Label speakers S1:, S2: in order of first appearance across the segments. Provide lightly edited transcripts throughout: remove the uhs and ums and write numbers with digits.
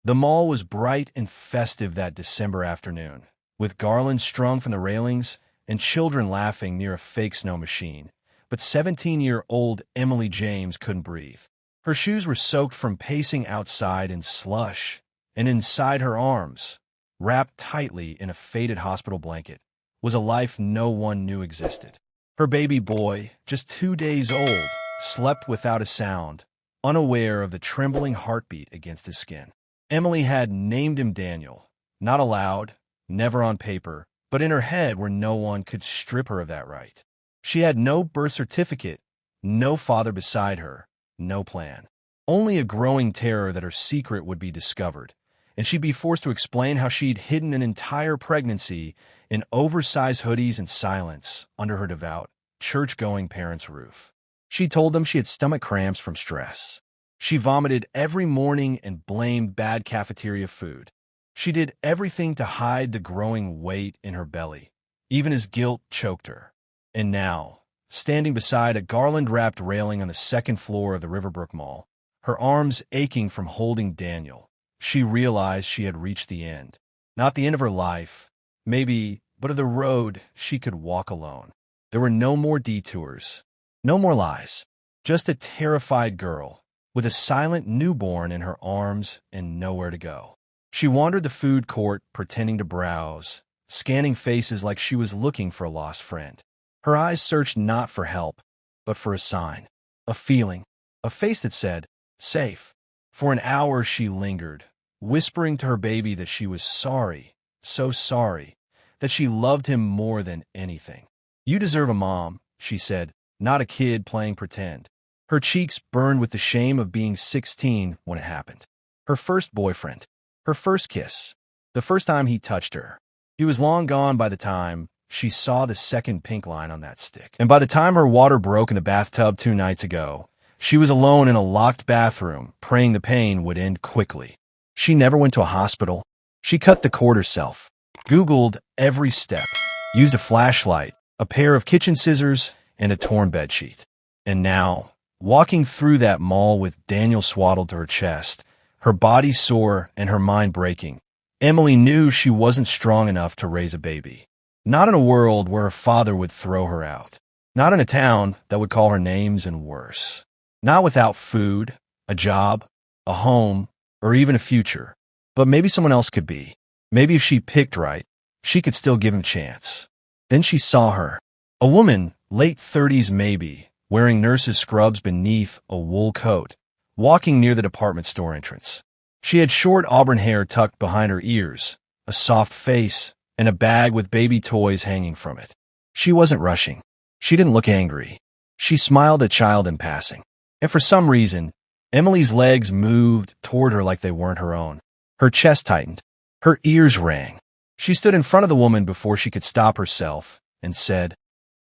S1: The mall was bright and festive that December afternoon, with garlands strung from the railings and children laughing near a fake snow machine. But 17-year-old Emily James couldn't breathe. Her shoes were soaked from pacing outside in slush, and inside her arms, wrapped tightly in a faded hospital blanket, was a life no one knew existed. Her baby boy, just 2 days old, slept without a sound, unaware of the trembling heartbeat against his skin. Emily had named him Daniel, not aloud, never on paper, but in her head where no one could strip her of that right. She had no birth certificate, no father beside her, no plan. Only a growing terror that her secret would be discovered, and she'd be forced to explain how she'd hidden an entire pregnancy in oversized hoodies and silence under her devout, church-going parents' roof. She told them she had stomach cramps from stress. She vomited every morning and blamed bad cafeteria food. She did everything to hide the growing weight in her belly, even as guilt choked her. And now, standing beside a garland-wrapped railing on the second floor of the Riverbrook Mall, her arms aching from holding Daniel, she realized she had reached the end. Not the end of her life, maybe, but of the road she could walk alone. There were no more detours, no more lies, just a terrified girl with a silent newborn in her arms and nowhere to go. She wandered the food court, pretending to browse, scanning faces like she was looking for a lost friend. Her eyes searched not for help, but for a sign, a feeling, a face that said, safe. For an hour she lingered, whispering to her baby that she was sorry, so sorry, that she loved him more than anything. You deserve a mom, she said, not a kid playing pretend. Her cheeks burned with the shame of being 16 when it happened. Her first boyfriend, her first kiss, the first time he touched her. He was long gone by the time she saw the second pink line on that stick. And by the time her water broke in the bathtub 2 nights ago, she was alone in a locked bathroom, praying the pain would end quickly. She never went to a hospital. She cut the cord herself, Googled every step, used a flashlight, a pair of kitchen scissors, and a torn bedsheet. And now, walking through that mall with Daniel swaddled to her chest, her body sore and her mind breaking, Emily knew she wasn't strong enough to raise a baby. Not in a world where her father would throw her out. Not in a town that would call her names and worse. Not without food, a job, a home, or even a future. But maybe someone else could be. Maybe if she picked right, she could still give him a chance. Then she saw her. A woman, late 30s maybe, wearing nurse's scrubs beneath a wool coat, walking near the department store entrance. She had short auburn hair tucked behind her ears, a soft face, and a bag with baby toys hanging from it. She wasn't rushing. She didn't look angry. She smiled at child in passing. And for some reason, Emily's legs moved toward her like they weren't her own. Her chest tightened. Her ears rang. She stood in front of the woman before she could stop herself and said,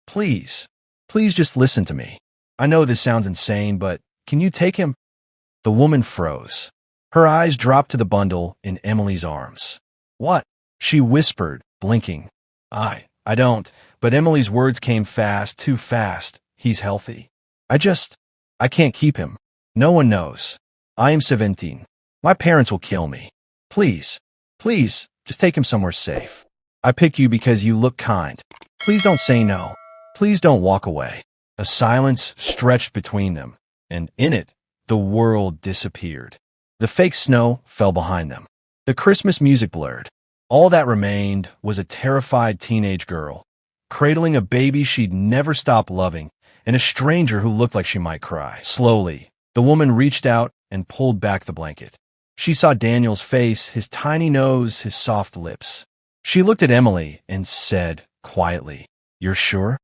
S1: "Please, please just listen to me. I know this sounds insane, but can you take him?" The woman froze. Her eyes dropped to the bundle in Emily's arms. "What?" she whispered, blinking. I don't," but Emily's words came fast, too fast. "He's healthy. I can't keep him. No one knows. I am 17. My parents will kill me. Please, please, just take him somewhere safe. I picked you because you look kind. Please don't say no. Please don't walk away." A silence stretched between them, and in it, the world disappeared. The fake snow fell behind them. The Christmas music blurred. All that remained was a terrified teenage girl, cradling a baby she'd never stopped loving, and a stranger who looked like she might cry. Slowly, the woman reached out and pulled back the blanket. She saw Daniel's face, his tiny nose, his soft lips. She looked at Emily and said quietly, "You're sure?"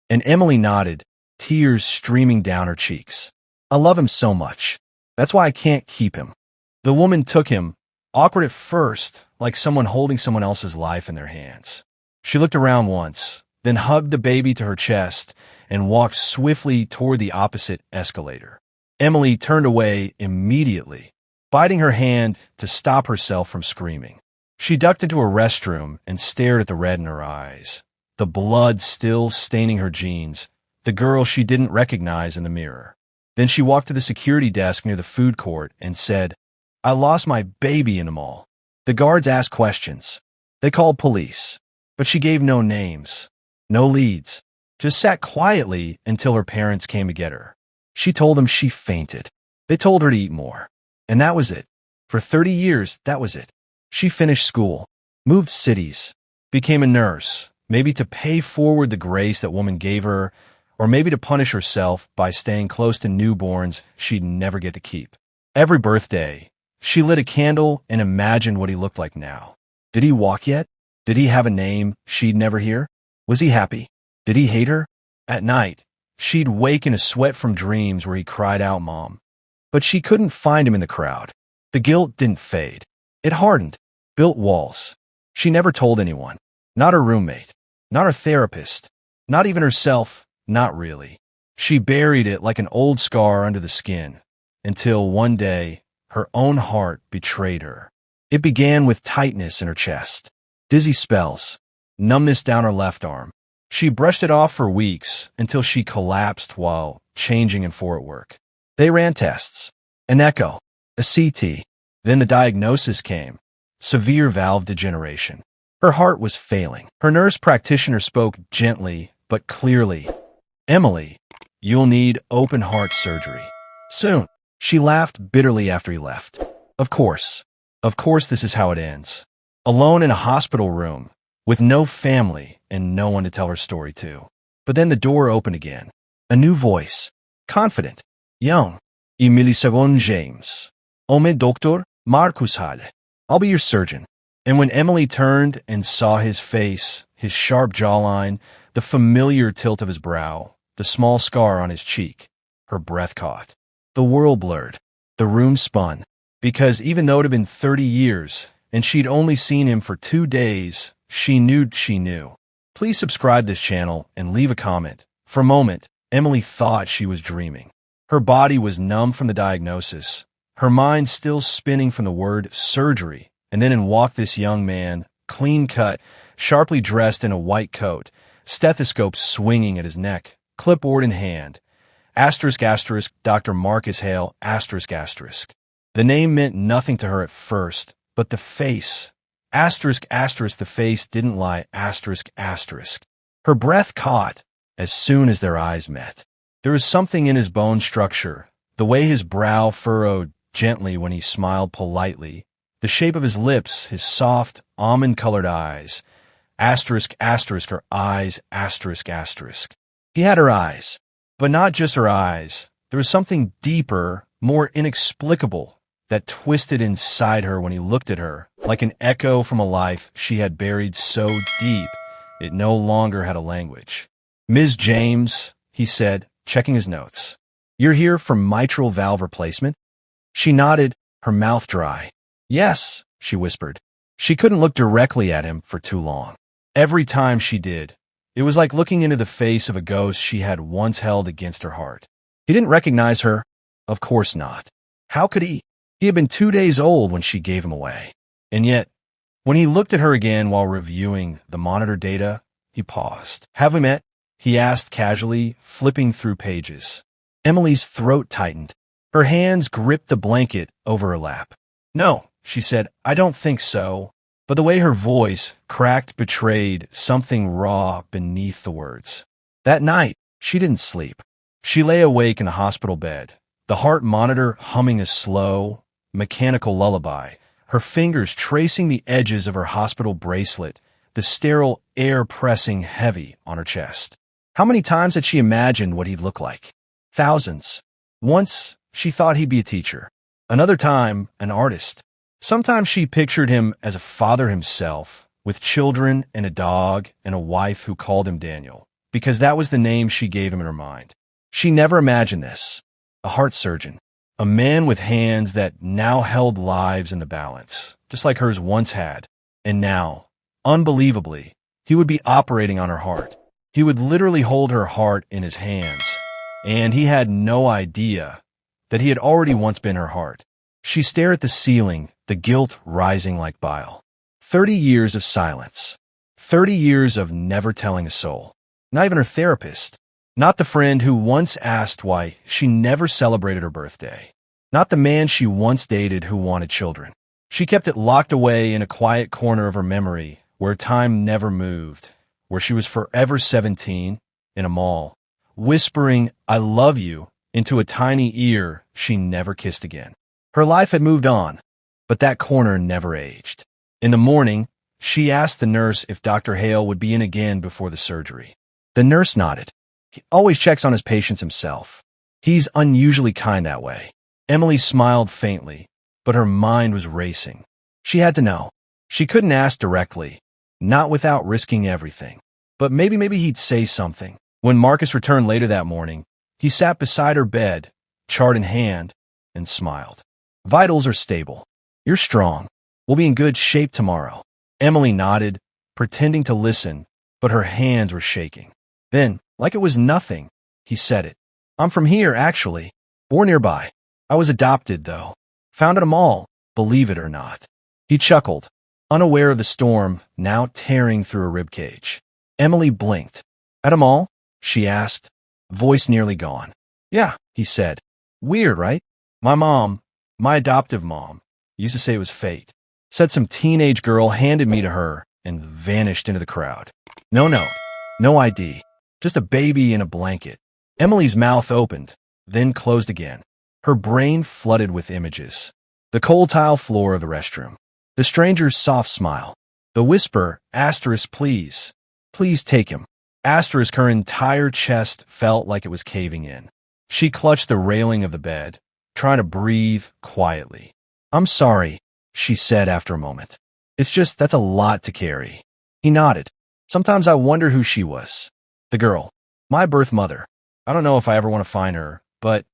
S1: And Emily nodded, tears streaming down her cheeks. "I love him so much. That's why I can't keep him." The woman took him, awkward at first, like someone holding someone else's life in their hands. She looked around once, then hugged the baby to her chest and walked swiftly toward the opposite escalator. Emily turned away immediately, biting her hand to stop herself from screaming. She ducked into a restroom and stared at the red in her eyes, the blood still staining her jeans, the girl she didn't recognize in the mirror. Then she walked to the security desk near the food court and said, I lost my baby in the mall. The guards asked questions. They called police. But she gave no names, no leads. Just sat quietly until her parents came to get her. She told them she fainted. They told her to eat more. And that was it. For 30 years, that was it. She finished school, moved cities, became a nurse, maybe to pay forward the grace that woman gave her, or maybe to punish herself by staying close to newborns she'd never get to keep. Every birthday, she lit a candle and imagined what he looked like now. Did he walk yet? Did he have a name she'd never hear? Was he happy? Did he hate her? At night, she'd wake in a sweat from dreams where he cried out, "Mom." But she couldn't find him in the crowd. The guilt didn't fade. It hardened, built walls. She never told anyone. Not her roommate. Not her therapist. Not even herself. Not really. She buried it like an old scar under the skin, until one day, her own heart betrayed her. It began with tightness in her chest, dizzy spells, numbness down her left arm. She brushed it off for weeks until she collapsed while changing in Fort Work. They ran tests, an echo, a CT. Then the diagnosis came, severe valve degeneration. Her heart was failing. Her nurse practitioner spoke gently but clearly. "Emily, you'll need open heart surgery. Soon." She laughed bitterly after he left. Of course this is how it ends. Alone in a hospital room, with no family and no one to tell her story to. But then the door opened again. A new voice, confident, young. "Emily Sagon James. Ome Doctor Marcus Hale. I'll be your surgeon." And when Emily turned and saw his face, his sharp jawline, the familiar tilt of his brow, the small scar on his cheek, her breath caught. The world blurred. The room spun. Because even though it had been 30 years, and she'd only seen him for 2 days, she knew she knew. Please subscribe this channel and leave a comment. For a moment, Emily thought she was dreaming. Her body was numb from the diagnosis, her mind still spinning from the word surgery. And then in walked this young man, clean-cut, sharply dressed in a white coat, stethoscope swinging at his neck, clipboard in hand. Asterisk, Dr. Marcus Hale, asterisk. The name meant nothing to her at first, but the face. Asterisk, the face didn't lie, asterisk. Her breath caught as soon as their eyes met. There was something in his bone structure, the way his brow furrowed gently when he smiled politely, the shape of his lips, his soft, almond-colored eyes. Asterisk, her eyes, asterisk. He had her eyes, but not just her eyes. There was something deeper, more inexplicable, that twisted inside her when he looked at her, like an echo from a life she had buried so deep it no longer had a language. "Ms. James," he said, checking his notes. "You're here for mitral valve replacement?" She nodded, her mouth dry. "Yes," she whispered. She couldn't look directly at him for too long. Every time she did, it was like looking into the face of a ghost she had once held against her heart. He didn't recognize her. Of course not. How could he? He had been 2 days old when she gave him away. And yet, when he looked at her again while reviewing the monitor data, he paused. "Have we met?" he asked casually, flipping through pages. Emily's throat tightened. Her hands gripped the blanket over her lap. "No," she said, "I don't think so." But the way her voice cracked betrayed something raw beneath the words. That night, she didn't sleep. She lay awake in the hospital bed, the heart monitor humming a slow, mechanical lullaby, her fingers tracing the edges of her hospital bracelet, the sterile air pressing heavy on her chest. How many times had she imagined what he'd look like? Thousands. Once, she thought he'd be a teacher. Another time, an artist. Sometimes she pictured him as a father himself, with children and a dog and a wife who called him Daniel, because that was the name she gave him in her mind. She never imagined this. A heart surgeon. A man with hands that now held lives in the balance, just like hers once had. And now, unbelievably, he would be operating on her heart. He would literally hold her heart in his hands. And he had no idea that he had already once been her heart. She stared at the ceiling, the guilt rising like bile. 30 years of silence. 30 years of never telling a soul. Not even her therapist. Not the friend who once asked why she never celebrated her birthday. Not the man she once dated who wanted children. She kept it locked away in a quiet corner of her memory where time never moved, where she was forever 17 in a mall, whispering, "I love you," into a tiny ear she never kissed again. Her life had moved on, but that corner never aged. In the morning, she asked the nurse if Dr. Hale would be in again before the surgery. The nurse nodded. He always checks on his patients himself. He's unusually kind that way. Emily smiled faintly, but her mind was racing. She had to know. She couldn't ask directly, not without risking everything. But maybe he'd say something. When Marcus returned later that morning, he sat beside her bed, chart in hand, and smiled. "Vitals are stable. You're strong. We'll be in good shape tomorrow." Emily nodded, pretending to listen, but her hands were shaking. Then, like it was nothing, he said it. "I'm from here, actually. Born nearby. I was adopted, though. Found at a mall, believe it or not." He chuckled, unaware of the storm now tearing through her ribcage. Emily blinked. "At a mall?" she asked, voice nearly gone. "Yeah," he said. "Weird, right? My mom, my adoptive mom, used to say it was fate. Said some teenage girl handed me to her and vanished into the crowd. No note, no ID, just a baby in a blanket." Emily's mouth opened, then closed again. Her brain flooded with images. The cold tile floor of the restroom. The stranger's soft smile. The whisper, "Please. Please take him." Her entire chest felt like it was caving in. She clutched the railing of the bed, trying to breathe quietly. "I'm sorry," she said after a moment. "It's just that's a lot to carry." He nodded. "Sometimes I wonder who she was." "The girl. My birth mother. I don't know if I ever want to find her, but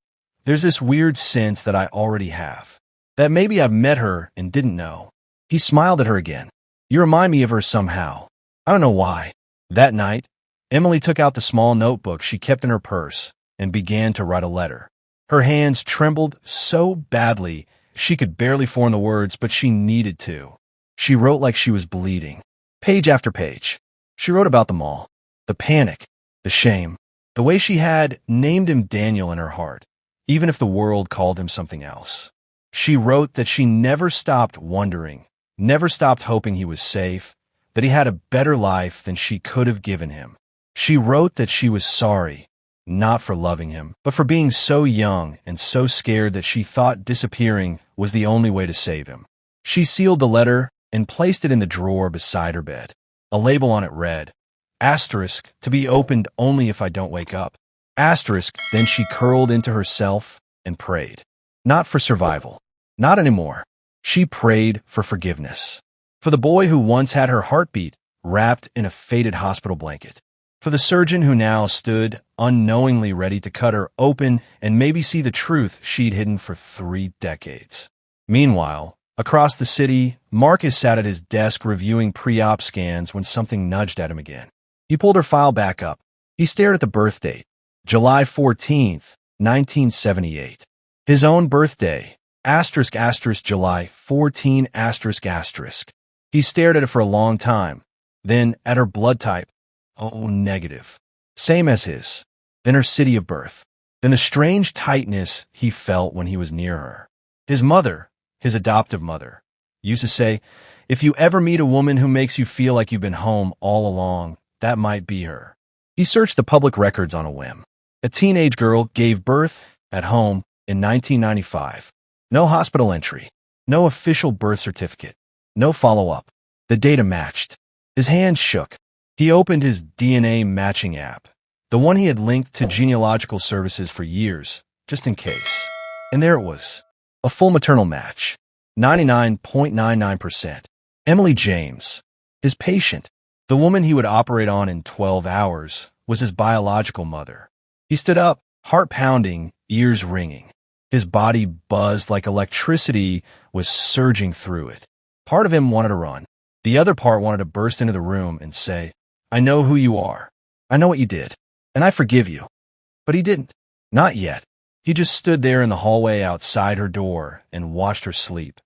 S1: there's this weird sense that I already have. That maybe I've met her and didn't know." He smiled at her again. "You remind me of her somehow. I don't know why." That night, Emily took out the small notebook she kept in her purse and began to write a letter. Her hands trembled so badly she could barely form the words, but she needed to. She wrote like she was bleeding. Page after page. She wrote about them all. The panic, the shame, the way she had named him Daniel in her heart, even if the world called him something else. She wrote that she never stopped wondering, never stopped hoping he was safe, that he had a better life than she could have given him. She wrote that she was sorry, not for loving him, but for being so young and so scared that she thought disappearing was the only way to save him. She sealed the letter and placed it in the drawer beside her bed. A label on it read, "Asterisk, to be opened only if I don't wake up." Asterisk, then she curled into herself and prayed. Not for survival. Not anymore. She prayed for forgiveness. For the boy who once had her heartbeat wrapped in a faded hospital blanket. For the surgeon who now stood unknowingly ready to cut her open and maybe see the truth she'd hidden for 3 decades. Meanwhile, across the city, Marcus sat at his desk reviewing pre-op scans when something nudged at him again. He pulled her file back up. He stared at the birth date, July 14th, 1978. His own birthday, July 14, He stared at it for a long time, then at her blood type. Oh, negative. Same as his. Then her city of birth. Then the strange tightness he felt when he was near her. His mother, his adoptive mother, used to say, "If you ever meet a woman who makes you feel like you've been home all along, that might be her." He searched the public records on a whim. A teenage girl gave birth at home in 1995. No hospital entry. No official birth certificate. No follow-up. The data matched. His hand shook. He opened his DNA matching app, the one he had linked to genealogical services for years, just in case. And there it was. A full maternal match. 99.99%. Emily James, his patient, the woman he would operate on in 12 hours, was his biological mother. He stood up, heart pounding, ears ringing. His body buzzed like electricity was surging through it. Part of him wanted to run. The other part wanted to burst into the room and say, "I know who you are. I know what you did. And I forgive you." But he didn't. Not yet. He just stood there in the hallway outside her door and watched her sleep.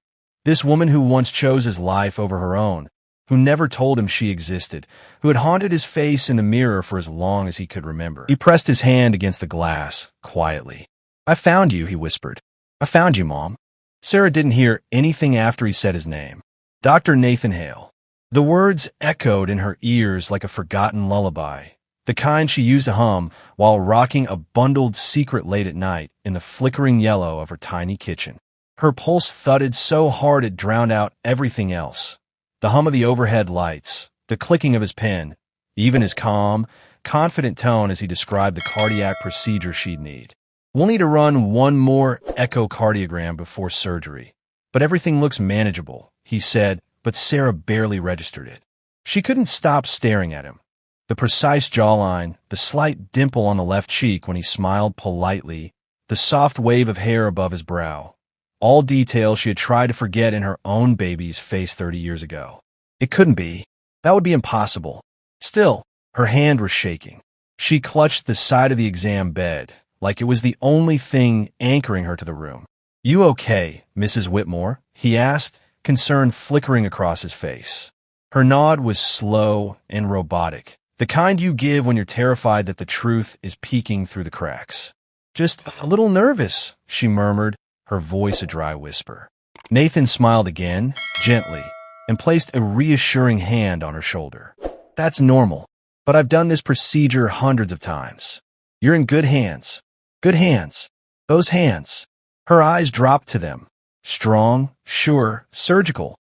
S1: This woman who once chose his life over her own, who never told him she existed, who had haunted his face in the mirror for as long as he could remember. He pressed his hand against the glass, quietly. "I found you," he whispered. I found you, Mom. Sarah didn't hear anything after he said his name. Dr. Nathan Hale. The words echoed in her ears like a forgotten lullaby, the kind she used to hum while rocking a bundled secret late at night in the flickering yellow of her tiny kitchen. Her pulse thudded so hard it drowned out everything else. The hum of the overhead lights, the clicking of his pen, even his calm, confident tone as he described the cardiac procedure she'd need. We'll need to run one more echocardiogram before surgery. But everything looks manageable, he said, but Sarah barely registered it. She couldn't stop staring at him. The precise jawline, the slight dimple on the left cheek when he smiled politely, the soft wave of hair above his brow. All details she had tried to forget in her own baby's face 30 years ago. It couldn't be. That would be impossible. Still, her hand was shaking. She clutched the side of the exam bed, like it was the only thing anchoring her to the room. You okay, Mrs. Whitmore? He asked, concern flickering across his face. Her nod was slow and robotic, the kind you give when you're terrified that the truth is peeking through the cracks. Just a little nervous, she murmured, her voice a dry whisper. Nathan smiled again, gently, and placed a reassuring hand on her shoulder. That's normal, but I've done this procedure hundreds of times. You're in good hands. Good hands. Those hands. Her eyes dropped to them. Strong, sure, surgical,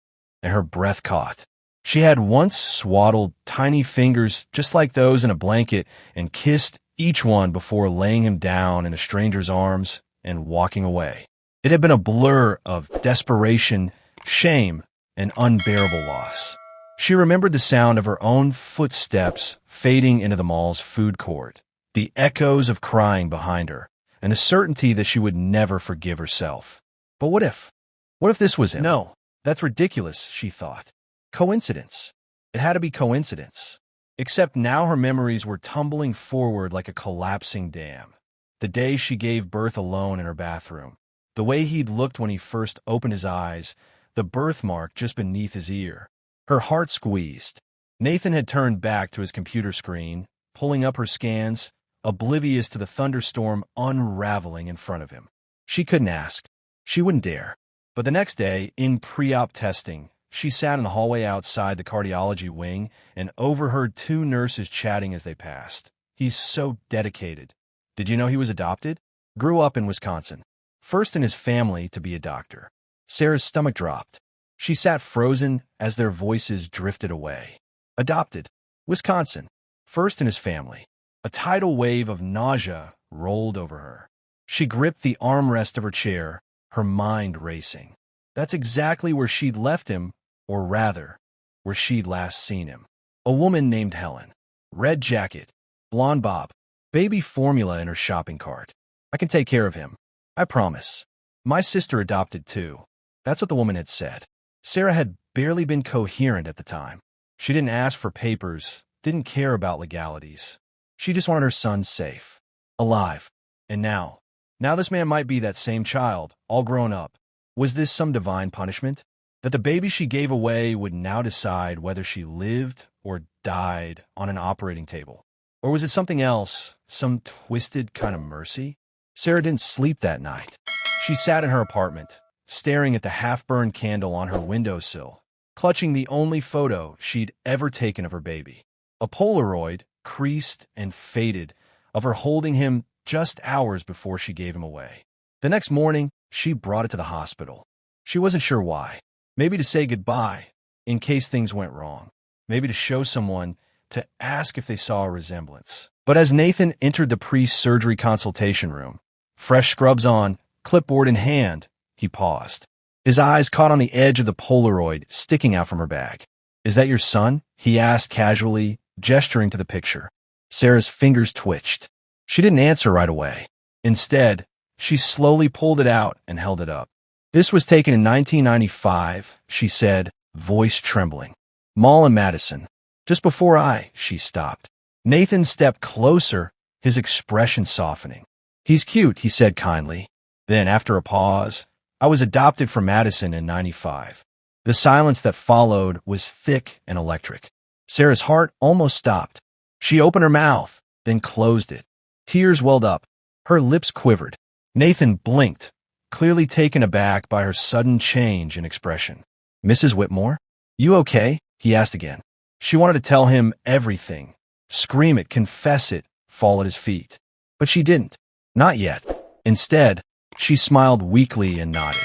S1: and her breath caught. She had once swaddled tiny fingers just like those in a blanket and kissed each one before laying him down in a stranger's arms and walking away. It had been a blur of desperation, shame, and unbearable loss. She remembered the sound of her own footsteps fading into the mall's food court, the echoes of crying behind her, and the certainty that she would never forgive herself. But what if? What if this was him? No, that's ridiculous, she thought. Coincidence. It had to be coincidence. Except now her memories were tumbling forward like a collapsing dam. The day she gave birth alone in her bathroom. The way he'd looked when he first opened his eyes, the birthmark just beneath his ear. Her heart squeezed. Nathan had turned back to his computer screen, pulling up her scans, oblivious to the thunderstorm unraveling in front of him. She couldn't ask. She wouldn't dare. But the next day, in pre-op testing, she sat in the hallway outside the cardiology wing and overheard two nurses chatting as they passed. He's so dedicated. Did you know he was adopted? Grew up in Wisconsin. First in his family to be a doctor. Sarah's stomach dropped. She sat frozen as their voices drifted away. Adopted. Wisconsin. First in his family. A tidal wave of nausea rolled over her. She gripped the armrest of her chair, her mind racing. That's exactly where she'd left him, or rather, where she'd last seen him. A woman named Helen. Red jacket, blonde bob, baby formula in her shopping cart. I can take care of him. I promise. My sister adopted too. That's what the woman had said. Sarah had barely been coherent at the time. She didn't ask for papers, didn't care about legalities. She just wanted her son safe, alive. And now this man might be that same child, all grown up. Was this some divine punishment? That the baby she gave away would now decide whether she lived or died on an operating table? Or was it something else, some twisted kind of mercy? Sarah didn't sleep that night. She sat in her apartment, staring at the half-burned candle on her windowsill, clutching the only photo she'd ever taken of her baby. A Polaroid, creased and faded, of her holding him just hours before she gave him away. The next morning, she brought it to the hospital. She wasn't sure why. Maybe to say goodbye, in case things went wrong. Maybe to show someone, to ask if they saw a resemblance. But as Nathan entered the pre-surgery consultation room, fresh scrubs on, clipboard in hand, he paused. His eyes caught on the edge of the Polaroid sticking out from her bag. Is that your son? He asked casually, gesturing to the picture. Sarah's fingers twitched. She didn't answer right away. Instead, she slowly pulled it out and held it up. This was taken in 1995, she said, voice trembling. Mall in Madison. Just before she stopped. Nathan stepped closer, his expression softening. He's cute, he said kindly. Then, after a pause, I was adopted from Madison in 95. The silence that followed was thick and electric. Sarah's heart almost stopped. She opened her mouth, then closed it. Tears welled up. Her lips quivered. Nathan blinked, clearly taken aback by her sudden change in expression. "Mrs. Whitmore? You okay?" he asked again. She wanted to tell him everything, scream it, confess it, fall at his feet. But she didn't. Not yet. Instead, she smiled weakly and nodded.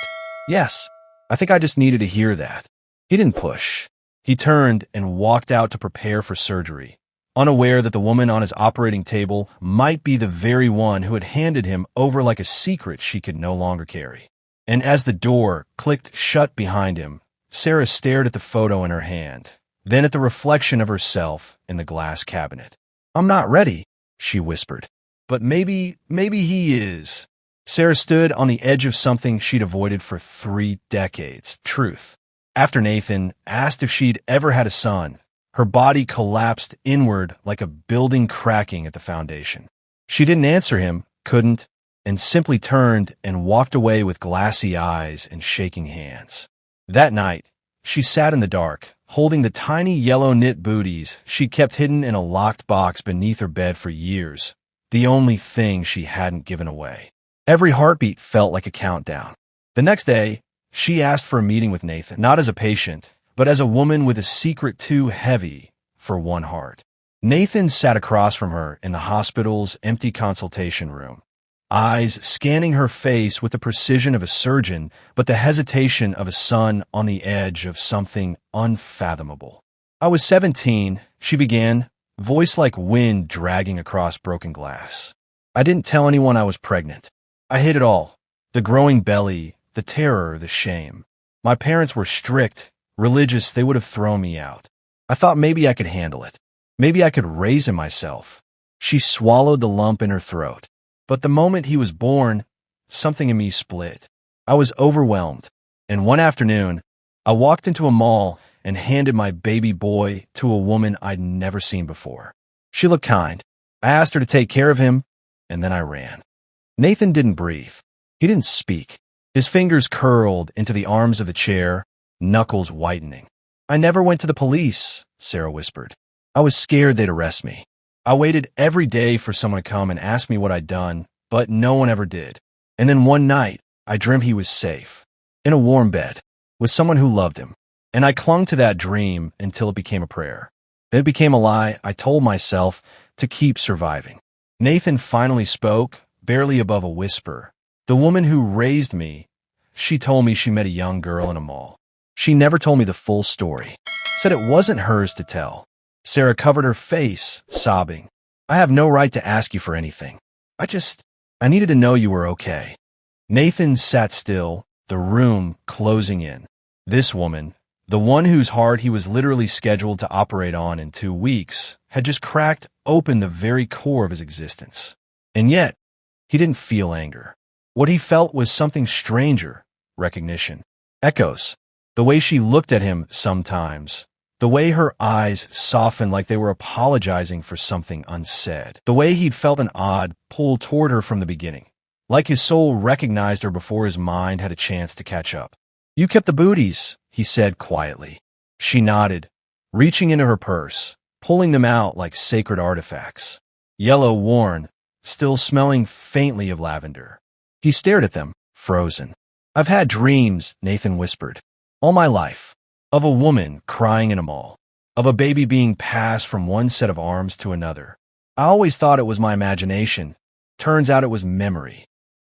S1: "Yes, I think I just needed to hear that." He didn't push. He turned and walked out to prepare for surgery, unaware that the woman on his operating table might be the very one who had handed him over like a secret she could no longer carry. And as the door clicked shut behind him, Sarah stared at the photo in her hand, then at the reflection of herself in the glass cabinet. "I'm not ready," she whispered. "But maybe he is." Sarah stood on the edge of something she'd avoided for 3 decades. Truth. After Nathan asked if she'd ever had a son, her body collapsed inward like a building cracking at the foundation. She didn't answer him, couldn't, and simply turned and walked away with glassy eyes and shaking hands. That night, she sat in the dark, holding the tiny yellow knit booties she'd kept hidden in a locked box beneath her bed for years, the only thing she hadn't given away. Every heartbeat felt like a countdown. The next day, she asked for a meeting with Nathan, not as a patient, but as a woman with a secret too heavy for one heart. Nathan sat across from her in the hospital's empty consultation room, eyes scanning her face with the precision of a surgeon, but the hesitation of a son on the edge of something unfathomable. "I was 17, she began, voice like wind dragging across broken glass. "I didn't tell anyone I was pregnant. I hid it all. The growing belly, the terror, the shame. My parents were strict, religious, they would have thrown me out. I thought maybe I could handle it. Maybe I could raise him myself." She swallowed the lump in her throat. But the moment he was born, something in me split. I was overwhelmed. And one afternoon, I walked into a mall and handed my baby boy to a woman I'd never seen before. She looked kind. I asked her to take care of him, and then I ran. Nathan didn't breathe. He didn't speak. His fingers curled into the arms of the chair, knuckles whitening. "I never went to the police," Sarah whispered. "I was scared they'd arrest me. I waited every day for someone to come and ask me what I'd done, but no one ever did. And then one night, I dreamt he was safe, in a warm bed, with someone who loved him. And I clung to that dream until it became a prayer. Then it became a lie I told myself to keep surviving." Nathan finally spoke, barely above a whisper. "The woman who raised me, she told me she met a young girl in a mall. She never told me the full story. Said it wasn't hers to tell." Sarah covered her face, sobbing. "I have no right to ask you for anything. I needed to know you were okay." Nathan sat still, the room closing in. This woman, the one whose heart he was literally scheduled to operate on in 2 weeks, had just cracked open the very core of his existence. And yet, he didn't feel anger. What he felt was something stranger, recognition. Echoes. The way she looked at him sometimes. The way her eyes softened like they were apologizing for something unsaid. The way he'd felt an odd pull toward her from the beginning. Like his soul recognized her before his mind had a chance to catch up. "You kept the booties," he said quietly. She nodded, reaching into her purse, pulling them out like sacred artifacts. Yellow, worn, still smelling faintly of lavender. He stared at them, frozen. "I've had dreams," Nathan whispered, "all my life. Of a woman crying in a mall. Of a baby being passed from one set of arms to another. I always thought it was my imagination. Turns out it was memory."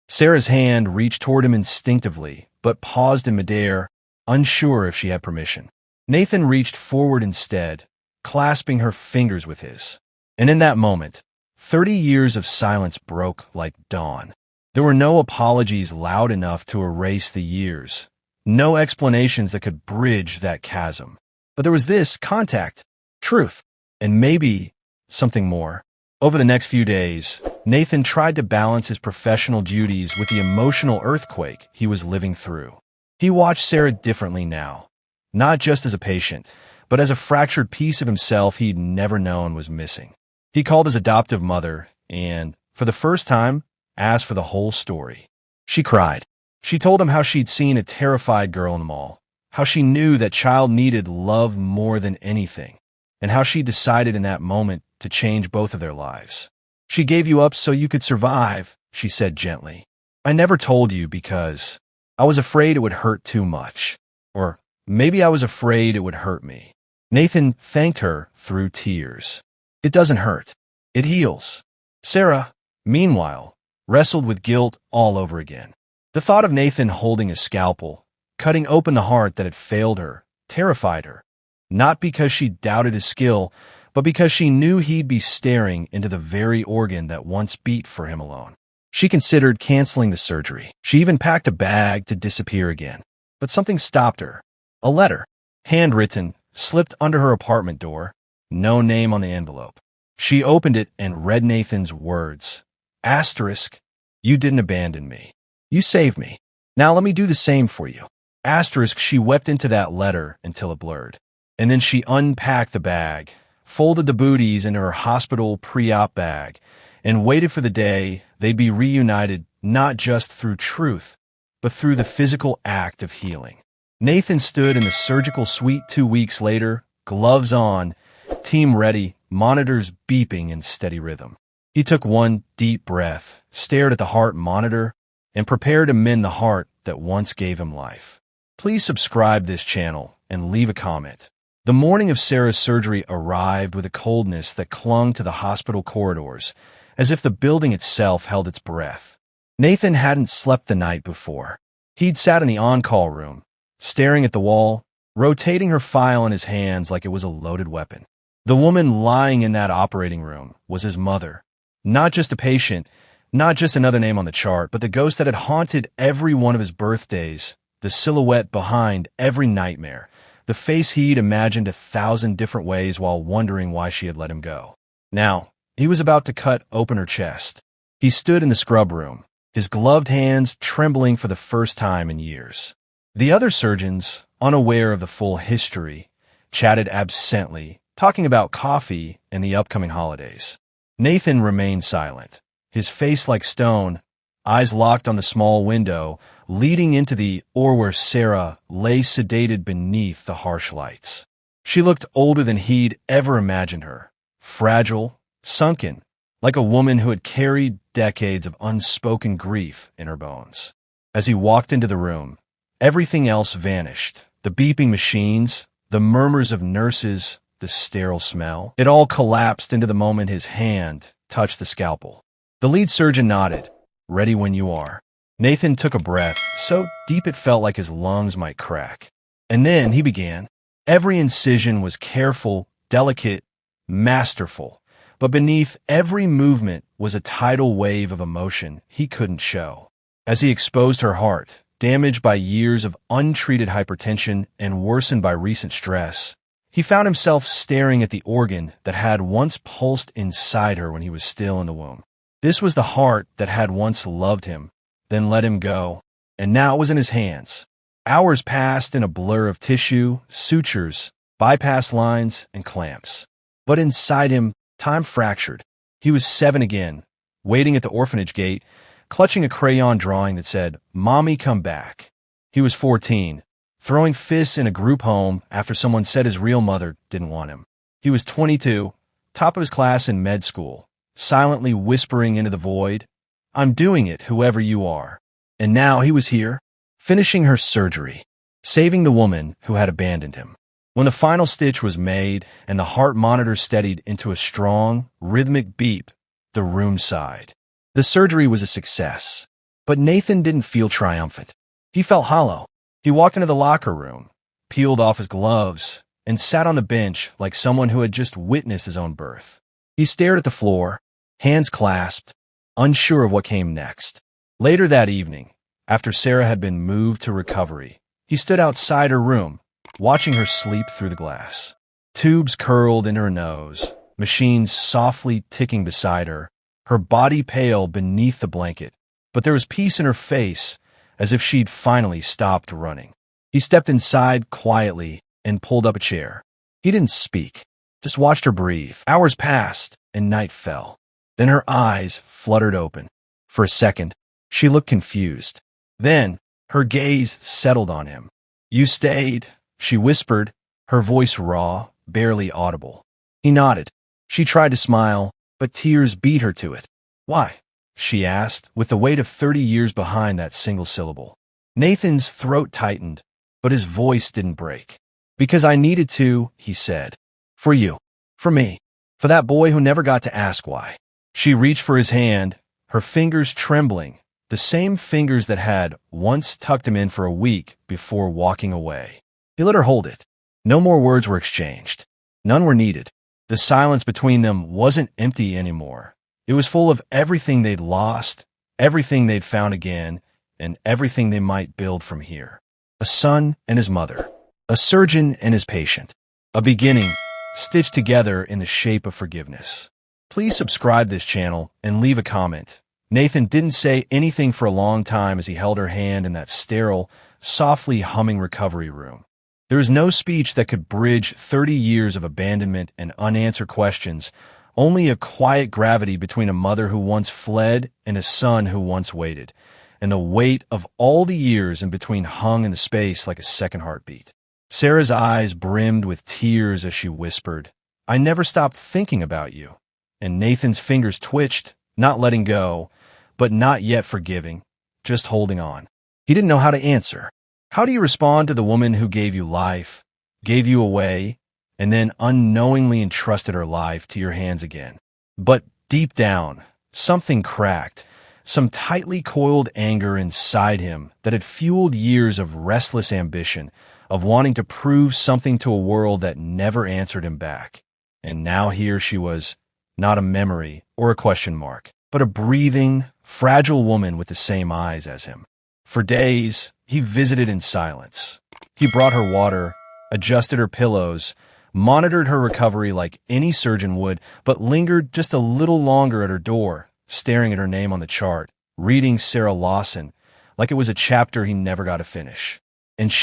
S1: Sarah's hand reached toward him instinctively, but paused in midair, unsure if she had permission. Nathan reached forward instead, clasping her fingers with his. And in that moment, 30 years of silence broke like dawn. There were no apologies loud enough to erase the years. No explanations that could bridge that chasm. But there was this contact, truth, and maybe something more. Over the next few days, Nathan tried to balance his professional duties with the emotional earthquake he was living through. He watched Sarah differently now, not just as a patient, but as a fractured piece of himself he'd never known was missing. He called his adoptive mother and, for the first time, asked for the whole story. She cried. She told him how she'd seen a terrified girl in the mall, how she knew that child needed love more than anything, and how she decided in that moment to change both of their lives. "She gave you up so you could survive," she said gently. I never told you because I was afraid it would hurt too much. Or maybe I was afraid it would hurt me. Nathan thanked her through tears. It doesn't hurt. It heals. Sarah, meanwhile, wrestled with guilt all over again. The thought of Nathan holding a scalpel, cutting open the heart that had failed her, terrified her. Not because she doubted his skill, but because she knew he'd be staring into the very organ that once beat for him alone. She considered canceling the surgery. She even packed a bag to disappear again. But something stopped her. A letter, handwritten, slipped under her apartment door. No name on the envelope. She opened it and read Nathan's words. Asterisk, you didn't abandon me. You saved me. Now let me do the same for you. Asterisk, she wept into that letter until it blurred. And then she unpacked the bag, folded the booties into her hospital pre-op bag, and waited for the day they'd be reunited not just through truth, but through the physical act of healing. Nathan stood in the surgical suite 2 weeks later, gloves on, team ready, monitors beeping in steady rhythm. He took one deep breath, stared at the heart monitor, and prepared to mend the heart that once gave him life. Please subscribe this channel and leave a comment. The morning of Sarah's surgery arrived with a coldness that clung to the hospital corridors, as if the building itself held its breath. Nathan hadn't slept the night before. He'd sat in the on-call room, staring at the wall, rotating her file in his hands like it was a loaded weapon. The woman lying in that operating room was his mother. Not just a patient, not just another name on the chart, but the ghost that had haunted every one of his birthdays, the silhouette behind every nightmare, the face he'd imagined 1,000 different ways while wondering why she had let him go. Now, he was about to cut open her chest. He stood in the scrub room, his gloved hands trembling for the first time in years. The other surgeons, unaware of the full history, chatted absently, talking about coffee and the upcoming holidays. Nathan remained silent, his face like stone, eyes locked on the small window leading into the or where Sarah lay sedated beneath the harsh lights. She looked older than he'd ever imagined her, fragile, sunken, like a woman who had carried decades of unspoken grief in her bones. As he walked into the room, everything else vanished. The beeping machines, the murmurs of nurses, the sterile smell. It all collapsed into the moment his hand touched the scalpel. The lead surgeon nodded. Ready when you are. Nathan took a breath, so deep it felt like his lungs might crack. And then he began. Every incision was careful, delicate, masterful. But beneath every movement was a tidal wave of emotion he couldn't show. As he exposed her heart, damaged by years of untreated hypertension and worsened by recent stress, he found himself staring at the organ that had once pulsed inside her when he was still in the womb. This was the heart that had once loved him, then let him go, and now it was in his hands. Hours passed in a blur of tissue, sutures, bypass lines, and clamps. But inside him, time fractured. He was 7 again, waiting at the orphanage gate, clutching a crayon drawing that said, "Mommy, come back." He was 14, throwing fists in a group home after someone said his real mother didn't want him. He was 22, top of his class in med school, silently whispering into the void, "I'm doing it, whoever you are." And now he was here, finishing her surgery, saving the woman who had abandoned him. When the final stitch was made and the heart monitor steadied into a strong, rhythmic beep, the room sighed. The surgery was a success, but Nathan didn't feel triumphant. He felt hollow. He walked into the locker room, peeled off his gloves, and sat on the bench like someone who had just witnessed his own birth. He stared at the floor, hands clasped, unsure of what came next. Later that evening, after Sarah had been moved to recovery, he stood outside her room, watching her sleep through the glass. Tubes curled into her nose, machines softly ticking beside her, her body pale beneath the blanket. But there was peace in her face, as if she'd finally stopped running. He stepped inside quietly and pulled up a chair. He didn't speak, just watched her breathe. Hours passed, and night fell. Then her eyes fluttered open. For a second, she looked confused. Then, her gaze settled on him. "You stayed," she whispered, her voice raw, barely audible. He nodded. She tried to smile, but tears beat her to it. "Why? she asked, with the weight of 30 years behind that single syllable. Nathan's throat tightened, but his voice didn't break. Because I needed to, he said. For you. For me. For that boy who never got to ask why. She reached for his hand, her fingers trembling, the same fingers that had once tucked him in for a week before walking away. He let her hold it. No more words were exchanged. None were needed. The silence between them wasn't empty anymore. It was full of everything they'd lost, everything they'd found again, and everything they might build from here. A son and his mother. A surgeon and his patient. A beginning stitched together in the shape of forgiveness. Please subscribe this channel and leave a comment. Nathan didn't say anything for a long time as he held her hand in that sterile, softly humming recovery room. There was no speech that could bridge 30 years of abandonment and unanswered questions, only a quiet gravity between a mother who once fled and a son who once waited, and the weight of all the years in between hung in the space like a second heartbeat. Sarah's eyes brimmed with tears as she whispered, I never stopped thinking about you. And Nathan's fingers twitched, not letting go, but not yet forgiving, just holding on. He didn't know how to answer. How do you respond to the woman who gave you life, gave you away, and then unknowingly entrusted her life to your hands again? But deep down, something cracked, some tightly coiled anger inside him that had fueled years of restless ambition, of wanting to prove something to a world that never answered him back. And now here she was, not a memory or a question mark, but a breathing, fragile woman with the same eyes as him. For days, he visited in silence. He brought her water, adjusted her pillows, monitored her recovery like any surgeon would, but lingered just a little longer at her door, staring at her name on the chart, reading Sarah Lawson like it was a chapter he never got to finish. And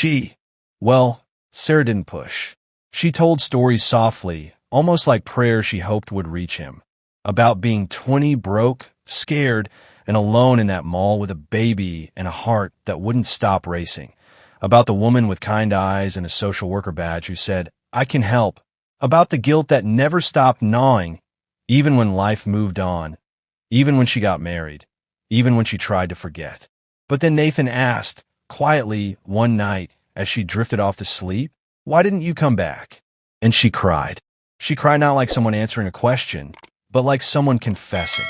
S1: well, Sarah didn't push. She told stories softly, almost like prayers she hoped would reach him, about being 20 broke, scared, and alone in that mall with a baby and a heart that wouldn't stop racing, about the woman with kind eyes and a social worker badge who said, I can help, about the guilt that never stopped gnawing, even when life moved on, even when she got married, even when she tried to forget. But then Nathan asked, quietly, one night, as she drifted off to sleep, why didn't you come back? And she cried. She cried not like someone answering a question, but like someone confessing.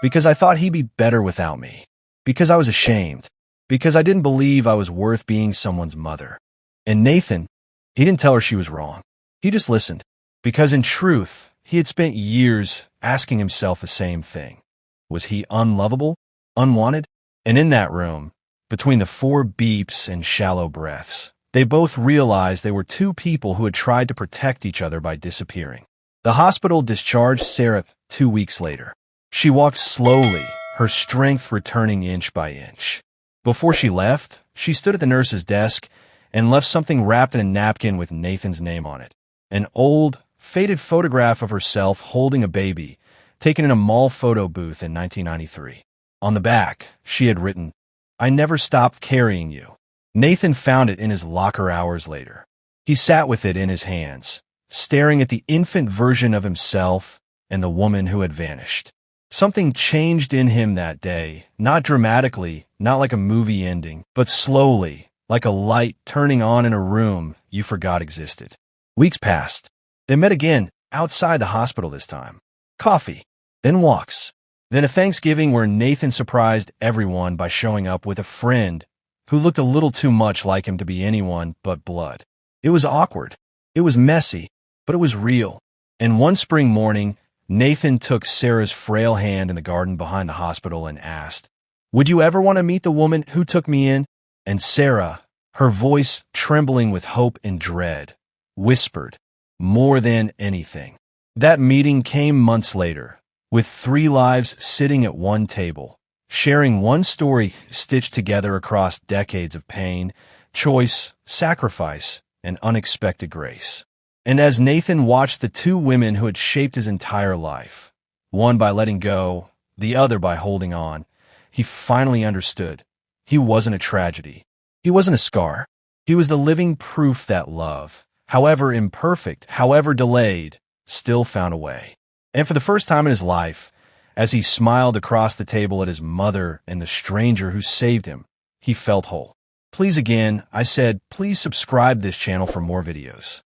S1: Because I thought he'd be better without me. Because I was ashamed. Because I didn't believe I was worth being someone's mother. And Nathan, he didn't tell her she was wrong. He just listened. Because in truth, he had spent years asking himself the same thing. Was he unlovable? Unwanted? And in that room, between the 4 beeps and shallow breaths, they both realized they were 2 people who had tried to protect each other by disappearing. The hospital discharged Sarah 2 weeks later. She walked slowly, her strength returning inch by inch. Before she left, she stood at the nurse's desk and left something wrapped in a napkin with Nathan's name on it. An old, faded photograph of herself holding a baby, taken in a mall photo booth in 1993. On the back, she had written, I never stopped carrying you. Nathan found it in his locker hours later. He sat with it in his hands, staring at the infant version of himself and the woman who had vanished. Something changed in him that day, not dramatically, not like a movie ending, but slowly, like a light turning on in a room you forgot existed. Weeks passed. They met again, outside the hospital this time. Coffee, then walks, then a Thanksgiving where Nathan surprised everyone by showing up with a friend who looked a little too much like him to be anyone but blood. It was awkward. It was messy, but it was real. And one spring morning, Nathan took Sarah's frail hand in the garden behind the hospital and asked, Would you ever want to meet the woman who took me in? And Sarah, her voice trembling with hope and dread, whispered, More than anything. That meeting came months later, with 3 lives sitting at one table, sharing one story stitched together across decades of pain, choice, sacrifice, and unexpected grace. And as Nathan watched the 2 women who had shaped his entire life, one by letting go, the other by holding on, he finally understood. He wasn't a tragedy. He wasn't a scar. He was the living proof that love, however imperfect, however delayed, still found a way. And for the first time in his life, As he smiled across the table at his mother and the stranger who saved him, he felt whole. Please again, I said, please subscribe this channel for more videos.